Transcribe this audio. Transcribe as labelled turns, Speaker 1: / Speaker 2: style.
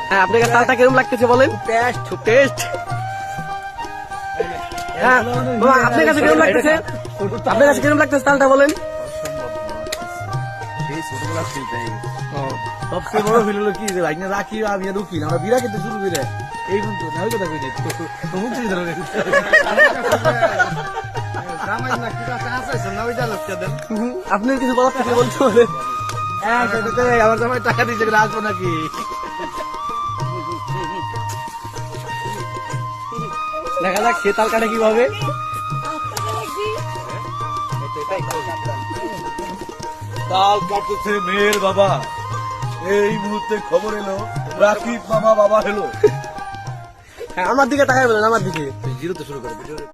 Speaker 1: হ্যাঁ, আপনাকে তালটা কিরকম লাগতেছে বলেন? খুব টেস্ট। হ্যাঁ, আপনার কাছে কিরকম লাগতেছে? আপনার কাছে কিরকম লাগতেছে তালটা বলেন?
Speaker 2: সবচেয়ে বড় ফিল হলো কি যে ভাই না রাখি আমি রুকি আমরা বিরা খেতে শুরু করে এই বন্ধু না ওই কথা কই নাই তো মুখ দিয়ে ধরে
Speaker 1: আপনার কিছু বলার থেকে বলতে বলেন।
Speaker 2: হ্যাঁ আমার জামাই টাকা দিয়েছে আসবো নাকি
Speaker 1: দেখা যাক সে তাল কাটে কিভাবে।
Speaker 3: তাল কাটতেছে মেয়ের বাবা। এই মুহূর্তে খবর এলো রাকিব মামা বাবা হলো।
Speaker 1: হ্যাঁ, আমার দিকে তাকাই বলেন, আমার দিকে।
Speaker 2: জিরো তো শুরু করে